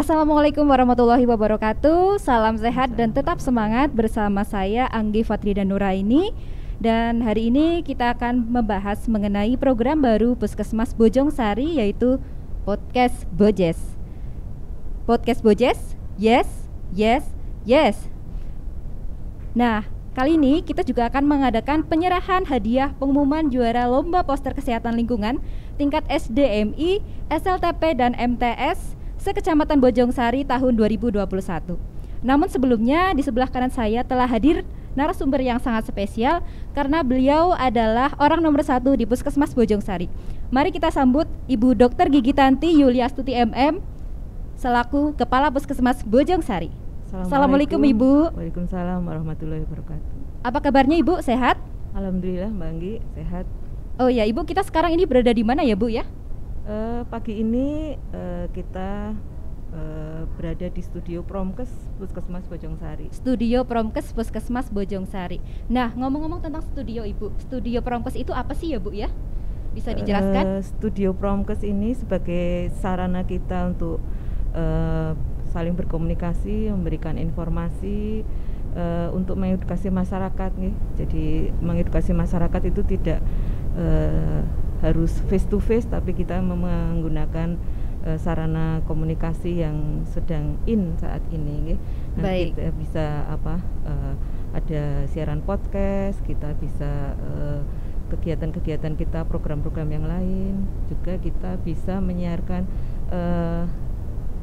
Assalamualaikum warahmatullahi wabarakatuh. Salam sehat dan tetap semangat bersama saya Anggi Fatrida Nuraini. Dan hari ini kita akan membahas mengenai program baru Puskesmas Bojongsari, yaitu Podcast Bojes. Podcast Bojes? Yes, yes, yes. Nah, kali ini kita juga akan mengadakan penyerahan hadiah pengumuman juara Lomba Poster Kesehatan Lingkungan tingkat SDMI, SLTP, dan MTS se-Kecamatan Bojongsari tahun 2021. Namun sebelumnya di sebelah kanan saya telah hadir narasumber yang sangat spesial karena beliau adalah orang nomor 1 di Puskesmas Bojongsari. Mari kita sambut Ibu Dr. Gigi Tanti Yuliastuti MM selaku Kepala Puskesmas Bojongsari. Assalamualaikum Ibu. Waalaikumsalam warahmatullahi wabarakatuh. Apa kabarnya Ibu? Sehat? Alhamdulillah Mbak Anggi, sehat. Oh ya Ibu, kita sekarang ini berada di mana ya Bu ya? Pagi ini kita berada di Studio Promkes Puskesmas Bojongsari. Studio Promkes Puskesmas Bojongsari. Nah, ngomong-ngomong tentang studio Ibu, Studio Promkes itu apa sih ya Bu ya? Bisa dijelaskan? Studio Promkes ini sebagai sarana kita untuk saling berkomunikasi, memberikan informasi, untuk mengedukasi masyarakat nih. Jadi mengedukasi masyarakat itu tidak harus face to face, tapi kita menggunakan sarana komunikasi yang sedang in saat ini. Nanti kita bisa ada siaran podcast, kita bisa kegiatan-kegiatan kita, program-program yang lain, juga kita bisa menyiarkan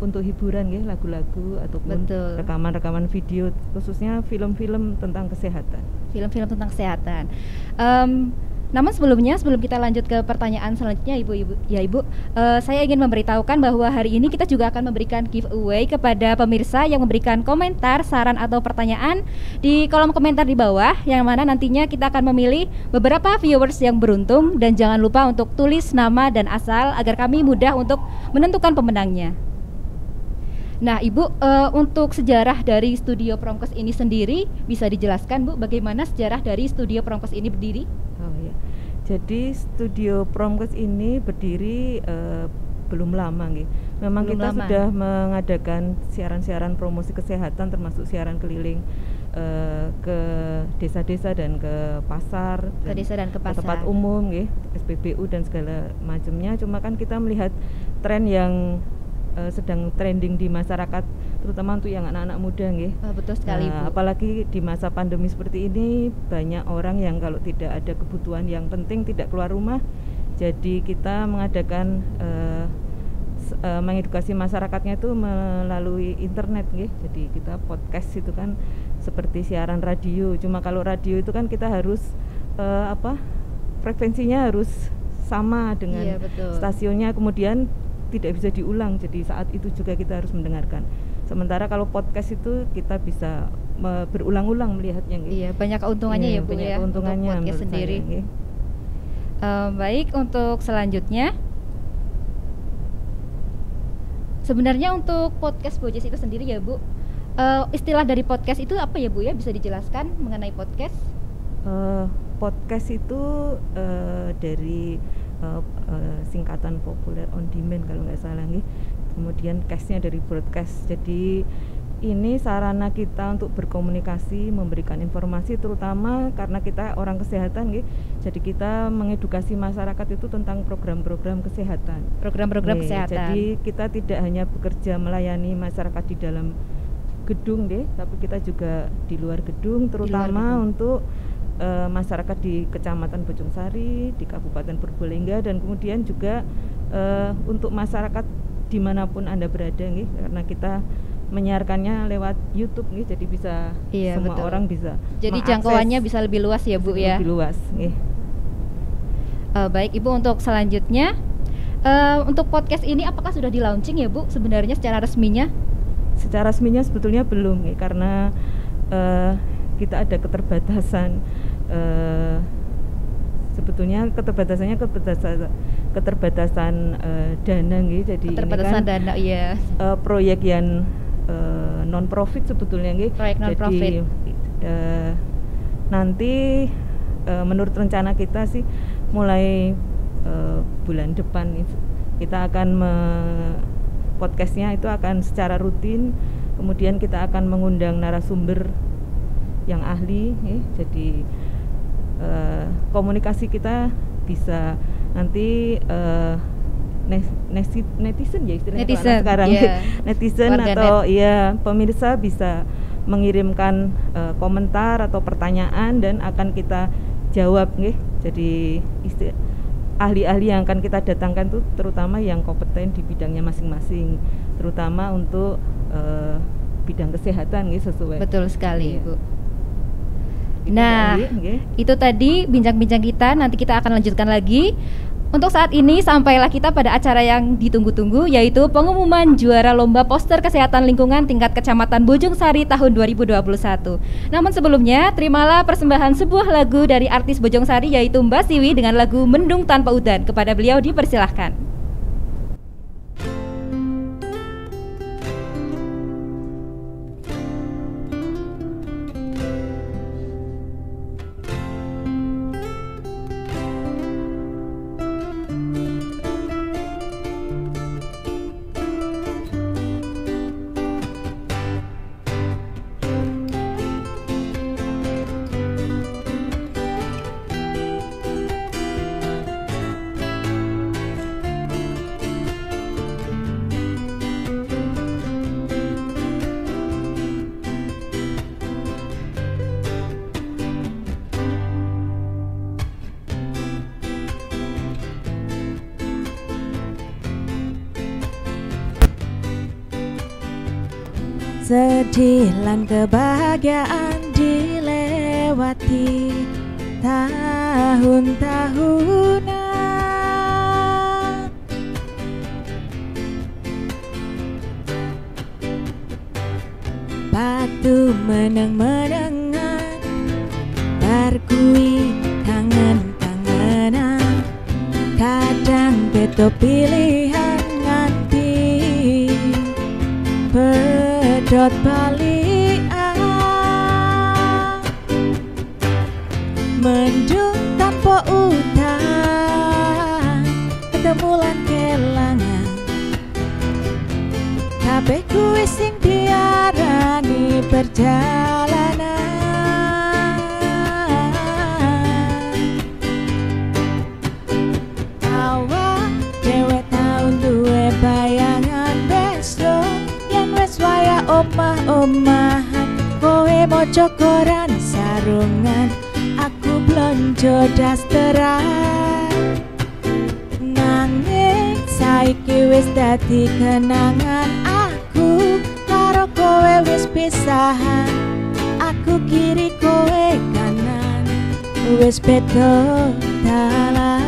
untuk hiburan ya, lagu-lagu ataupun rekaman-rekaman video, khususnya film-film tentang kesehatan. Film-film tentang kesehatan. Namun sebelum kita lanjut ke pertanyaan selanjutnya Ibu, saya ingin memberitahukan bahwa hari ini kita juga akan memberikan giveaway kepada pemirsa yang memberikan komentar, saran atau pertanyaan di kolom komentar di bawah, yang mana nantinya kita akan memilih beberapa viewers yang beruntung, dan jangan lupa untuk tulis nama dan asal agar kami mudah untuk menentukan pemenangnya. Nah Ibu, untuk sejarah dari Studio Promkes ini sendiri bisa dijelaskan Bu, bagaimana sejarah dari Studio Promkes ini berdiri? Oh ya, jadi Studio Promkes ini berdiri belum lama nih. Memang belum kita lama. Sudah mengadakan siaran-siaran promosi kesehatan, termasuk siaran keliling ke desa-desa dan ke pasar, ke desa dan ke pasar, tempat umum, SPBU dan segala macamnya. Cuma kan kita melihat tren yang sedang trending di masyarakat, terutama untuk yang anak-anak muda, betul sekali Bu. Apalagi di masa pandemi seperti ini, banyak orang yang kalau tidak ada kebutuhan yang penting tidak keluar rumah. Jadi kita mengadakan mengedukasi masyarakatnya itu melalui internet, Jadi kita podcast itu kan seperti siaran radio. Cuma kalau radio itu kan kita harus frekuensinya harus sama dengan stasiunnya, kemudian tidak bisa diulang, jadi saat itu juga kita harus mendengarkan. Sementara kalau podcast itu kita bisa berulang-ulang melihatnya. Iya, banyak keuntungannya ya Bu ya, keuntungannya untuk podcast sendiri. Baik, untuk selanjutnya, sebenarnya untuk podcast Bojes itu sendiri ya Bu, istilah dari podcast itu apa ya Bu ya, bisa dijelaskan mengenai podcast? Podcast itu dari singkatan populer on demand kalau nggak salah kemudian cast-nya dari broadcast. Jadi ini sarana kita untuk berkomunikasi, memberikan informasi, terutama karena kita orang kesehatan jadi kita mengedukasi masyarakat itu tentang program-program kesehatan. Program-program kesehatan. Jadi kita tidak hanya bekerja melayani masyarakat di dalam gedung tapi kita juga di luar gedung, terutama untuk masyarakat di Kecamatan Bojongsari, di Kabupaten Purbalingga, dan kemudian juga untuk masyarakat dimanapun Anda berada, karena kita menyiarkannya lewat YouTube, jadi bisa semua orang bisa. Jadi jangkauannya bisa lebih luas ya Bu ya. Lebih luas. Baik Ibu, untuk selanjutnya, untuk podcast ini apakah sudah di launching ya Bu sebenarnya secara resminya? Secara resminya sebetulnya belum, karena kita ada keterbatasan. Sebetulnya keterbatasan dana, jadi keterbatasan ini kan dana ya. Proyek yang non profit sebetulnya, proyek non profit. Nanti menurut rencana kita sih mulai bulan depan kita akan podcastnya itu akan secara rutin, kemudian kita akan mengundang narasumber yang ahli, jadi komunikasi kita bisa nanti netizen ya istilahnya sekarang, netizen atau pemirsa bisa mengirimkan komentar atau pertanyaan dan akan kita jawab, jadi ahli-ahli yang akan kita datangkan itu terutama yang kompeten di bidangnya masing-masing, terutama untuk bidang kesehatan sesuai. Betul sekali, Ibu. Nah, itu tadi bincang-bincang kita, nanti kita akan lanjutkan lagi. Untuk saat ini sampailah kita pada acara yang ditunggu-tunggu, yaitu pengumuman juara lomba poster kesehatan lingkungan tingkat Kecamatan Bojong Sari tahun 2021. Namun sebelumnya, terimalah persembahan sebuah lagu dari artis Bojong Sari, yaitu Mbak Siwi dengan lagu Mendung Tanpa Udan. Kepada beliau dipersilahkan. Sedih lan kebahagiaan dilewati tahun-tahunan, batu meneng-menengan, barkui kangen-kangenan, kadang beto pilihan nganti pedot balian, mendung tanpa udan, ketemu lan kelangan, kabeh kuwi sing diarani perjalanan. Awak dhewe tau duwe bayangan besok yen wis wayah omah-omahan, kowe maca koran sarungan, aku blonjo dasteran. Nanging saiki wis dadi kenangan, aku karo kowe wis pisahan, aku kiri kowe kanan, wis beda dalan.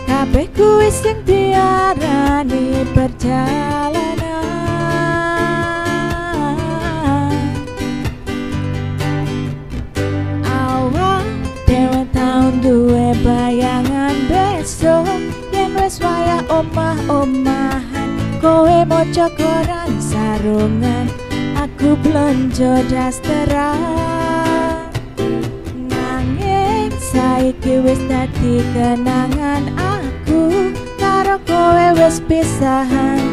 Kabeh kuwi sing diarani perjalanan. Awak dhewe tau duwe bayangan besok yen wis wayah omah-omahan, kowe maca koran sarungan, aku blonjo dasteran. Nanging saiki wis dadi kenangan, aku karo kowe wis pisahan,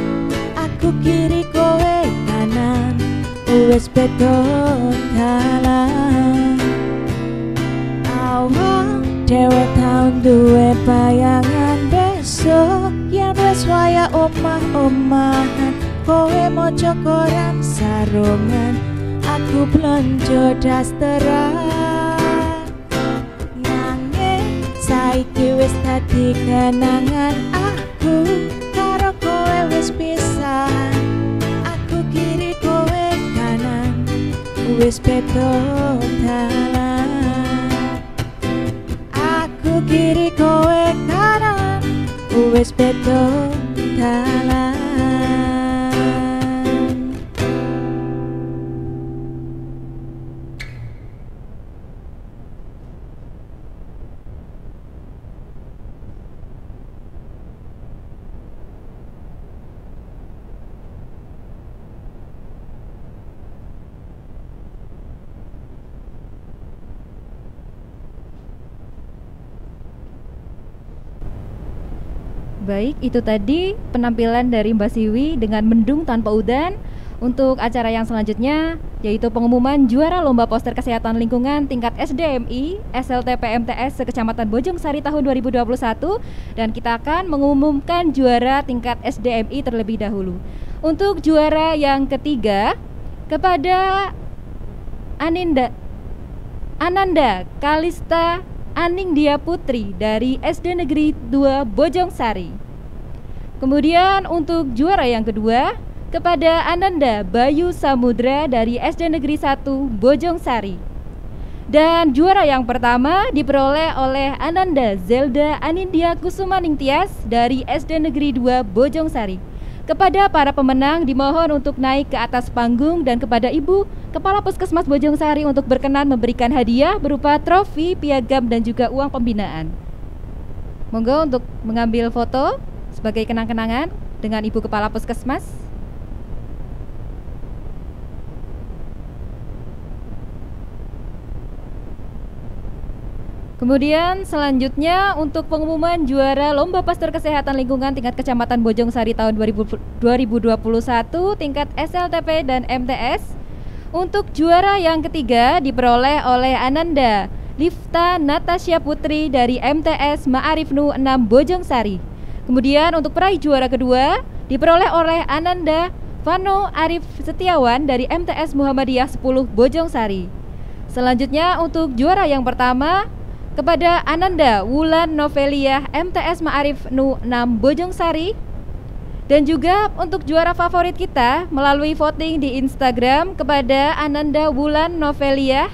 aku kiri kowe kanan, wis beda dalan. Awak dhewe tau duwe bayangan besok yen wis wayah omah-omahan, kowe maca koran sarungan, aku blonjo dasteran. Saiki wis dadi kenangan, aku karo kowe wis pisahan, aku kiri kowe kanan, wis beda dalan. Aku kiri kowe kanan, wis beda dalan. Baik, itu tadi penampilan dari Mbak Siwi dengan mendung tanpa udan. Untuk acara yang selanjutnya yaitu pengumuman juara Lomba Poster Kesehatan Lingkungan tingkat SDMI SLTP MTS se-Kecamatan Bojongsari tahun 2021, dan kita akan mengumumkan juara tingkat SDMI terlebih dahulu. Untuk juara yang ketiga kepada Ananda Kalista Aningdia Putri dari SD Negeri 2 Bojongsari. Kemudian untuk juara yang kedua kepada Ananda Bayu Samudra dari SD Negeri 1 Bojongsari. Dan juara yang pertama diperoleh oleh Ananda Zelda Anindya Kusumaningtyas dari SD Negeri 2 Bojongsari. Kepada para pemenang dimohon untuk naik ke atas panggung, dan kepada Ibu Kepala Puskesmas Bojongsari untuk berkenan memberikan hadiah berupa trofi, piagam, dan juga uang pembinaan. Monggo untuk mengambil foto sebagai kenang-kenangan dengan Ibu Kepala Puskesmas. Kemudian selanjutnya untuk pengumuman juara Lomba Poster Kesehatan Lingkungan tingkat Kecamatan Bojongsari tahun 2021 tingkat SLTP dan MTS. Untuk juara yang ketiga diperoleh oleh Ananda Lifta Natasha Putri dari MTS Ma'arif Nu 6 Bojongsari. Kemudian untuk peraih juara kedua diperoleh oleh Ananda Vano Arif Setiawan dari MTS Muhammadiyah 10 Bojongsari. Selanjutnya untuk juara yang pertama kepada Ananda Wulan Noveliah MTS Ma'arif Nu 6 Bojongsari. Dan juga untuk juara favorit kita melalui voting di Instagram kepada Ananda Wulan Noveliah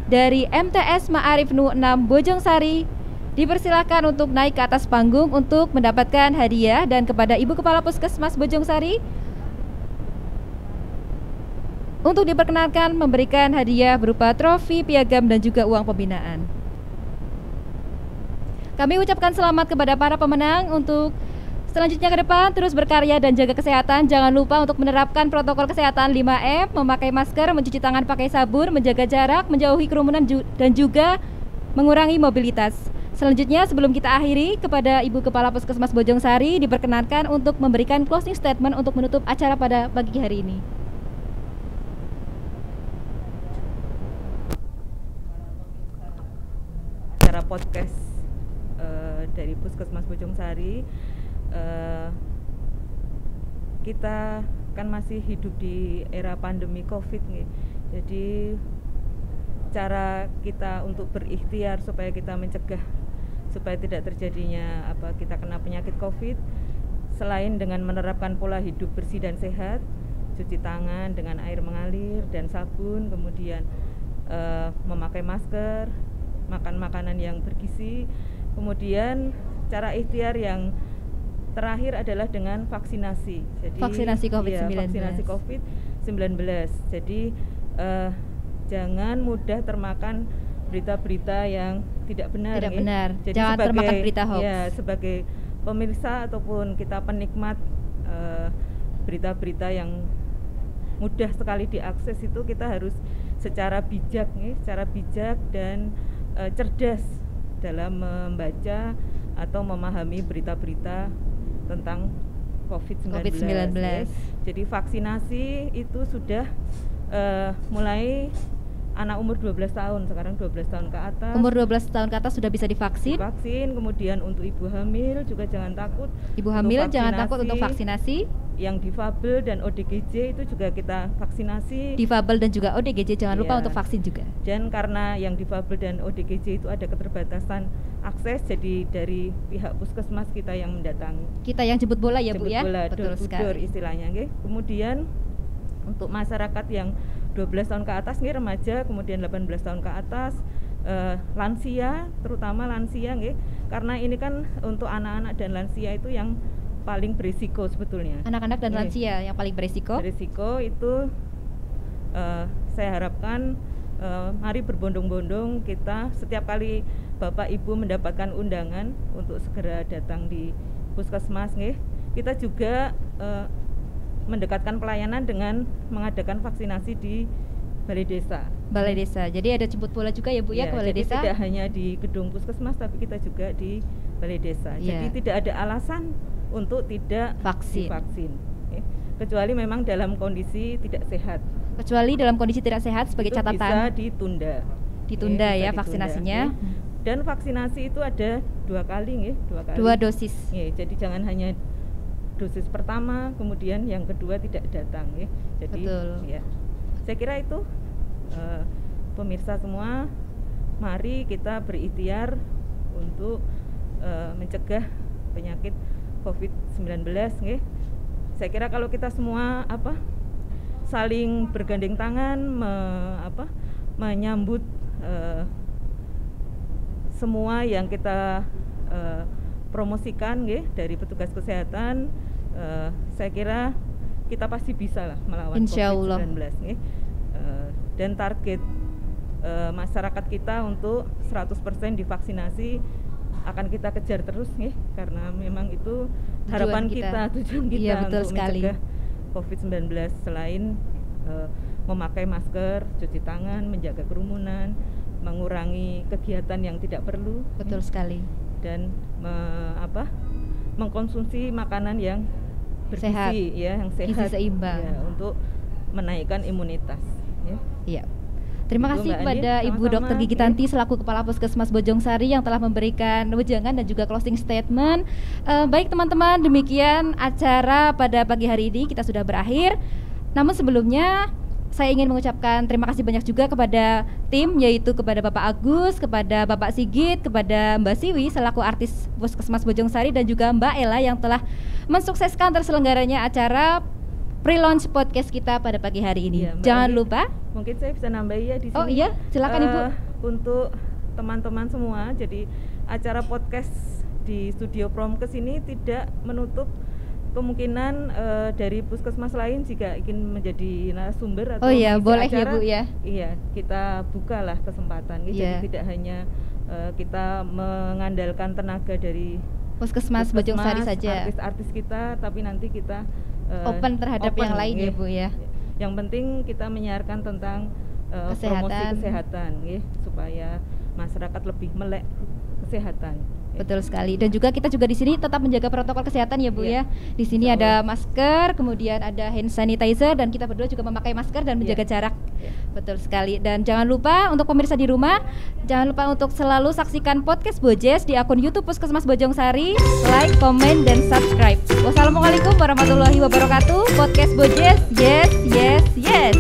dari MTS Ma'arif Nu 6 Bojongsari. Dipersilakan untuk naik ke atas panggung untuk mendapatkan hadiah, dan kepada Ibu Kepala Puskesmas Bojongsari untuk diperkenankan memberikan hadiah berupa trofi, piagam, dan juga uang pembinaan. Kami ucapkan selamat kepada para pemenang. Untuk selanjutnya ke depan terus berkarya dan jaga kesehatan. Jangan lupa untuk menerapkan protokol kesehatan 5M, memakai masker, mencuci tangan pakai sabun, menjaga jarak, menjauhi kerumunan dan juga mengurangi mobilitas. Selanjutnya sebelum kita akhiri, kepada Ibu Kepala Puskesmas Bojongsari diperkenankan untuk memberikan closing statement untuk menutup acara pada pagi hari ini. Acara podcast dari Puskesmas Bojongsari, kita kan masih hidup di era pandemi COVID nih. Jadi cara kita untuk berikhtiar supaya kita mencegah supaya tidak terjadinya kita kena penyakit COVID, selain dengan menerapkan pola hidup bersih dan sehat, cuci tangan dengan air mengalir dan sabun, kemudian memakai masker, makan makanan yang bergizi. Kemudian cara ikhtiar yang terakhir adalah dengan vaksinasi. Jadi vaksinasi COVID-19. Ya, vaksinasi COVID-19. Jadi jangan mudah termakan berita-berita yang tidak benar. Tidak benar. Jadi jangan termakan berita hoax. Ya, sebagai pemirsa ataupun kita penikmat berita-berita yang mudah sekali diakses, itu kita harus secara bijak dan cerdas dalam membaca atau memahami berita-berita tentang COVID-19. Jadi vaksinasi itu sudah mulai anak umur 12 tahun, sekarang 12 tahun ke atas. Umur 12 tahun ke atas sudah bisa divaksin. Kemudian untuk ibu hamil juga jangan takut. Ibu hamil jangan takut untuk vaksinasi. Yang difabel dan ODGJ itu juga kita vaksinasi. Difabel dan juga ODGJ jangan lupa untuk vaksin juga. Dan karena yang difabel dan ODGJ itu ada keterbatasan akses, jadi dari pihak puskesmas kita yang mendatangi. Kita yang jemput bola ya Bu ya. Bola, betul sekali istilahnya nggih. Kemudian untuk masyarakat yang 12 tahun ke atas nggih, remaja, kemudian 18 tahun ke atas, lansia, terutama lansia nggih. Karena ini kan untuk anak-anak dan lansia itu yang paling berisiko sebetulnya. Anak-anak dan lansia yang paling berisiko. Berisiko itu saya harapkan mari berbondong-bondong kita setiap kali Bapak Ibu mendapatkan undangan untuk segera datang di puskesmas nggih. Kita juga mendekatkan pelayanan dengan mengadakan vaksinasi di Balai Desa. Balai Desa. Jadi ada jemput bola juga ya Bu ya ke Balai jadi Desa. Tidak hanya di gedung puskesmas, tapi kita juga di balai desa. Jadi tidak ada alasan untuk tidak divaksin. Kecuali memang dalam kondisi tidak sehat. Kecuali dalam kondisi tidak sehat sebagai itu catatan. Bisa ditunda ya vaksinasinya. Dan vaksinasi itu ada 2 kali. 2 dosis. Jadi jangan hanya dosis pertama kemudian yang kedua tidak datang. Jadi ya, saya kira itu pemirsa semua, mari kita berikhtiar untuk mencegah penyakit COVID-19. Saya kira kalau kita semua saling bergandeng tangan menyambut semua yang kita promosikan dari petugas kesehatan, saya kira kita pasti bisa lah melawan COVID-19. Dan target masyarakat kita untuk 100% divaksinasi akan kita kejar terus karena memang itu harapan kita, tujuan kita untuk mencegah COVID-19 selain memakai masker, cuci tangan, menjaga kerumunan, mengurangi kegiatan yang tidak perlu. Betul sekali. Dan mengkonsumsi makanan yang bergizi, sehat. Yang sehat, gizi seimbang, untuk menaikkan imunitas. Iya. Terima kasih kepada Ibu Dr. Gigi Tanti selaku Kepala Puskesmas Bojongsari yang telah memberikan wejangan dan juga closing statement. Baik teman-teman, demikian acara pada pagi hari ini kita sudah berakhir. Namun sebelumnya saya ingin mengucapkan terima kasih banyak juga kepada tim, yaitu kepada Bapak Agus, kepada Bapak Sigit, kepada Mbak Siwi selaku artis Puskesmas Bojongsari, dan juga Mbak Ella yang telah mensukseskan terselenggaranya acara pre-launch podcast kita pada pagi hari ini. Jangan lupa, mungkin saya bisa nambahi ya di sini. Oh iya, silakan Ibu. Untuk teman-teman semua, jadi acara podcast di Studio Promkes ini tidak menutup kemungkinan dari puskesmas lain jika ingin menjadi narasumber atau boleh acara, ya Bu ya. Iya, kita bukalah kesempatan. Jadi tidak hanya kita mengandalkan tenaga dari Puskesmas Bojongsari saja, artis-artis kita, tapi nanti kita open terhadap yang lain ya Bu ya. Yang penting kita menyiarkan tentang promosi kesehatan supaya masyarakat lebih melek kesehatan. Betul sekali. Dan juga kita juga di sini tetap menjaga protokol kesehatan ya Bu ya. Di sini ada masker, kemudian ada hand sanitizer, dan kita berdua juga memakai masker dan menjaga jarak. Betul sekali. Dan jangan lupa untuk pemirsa di rumah, jangan lupa untuk selalu saksikan podcast Bojes di akun YouTube Puskesmas Bojongsari. Like, komen, dan subscribe. Wassalamualaikum warahmatullahi wabarakatuh. Podcast Bojes, yes, yes, yes.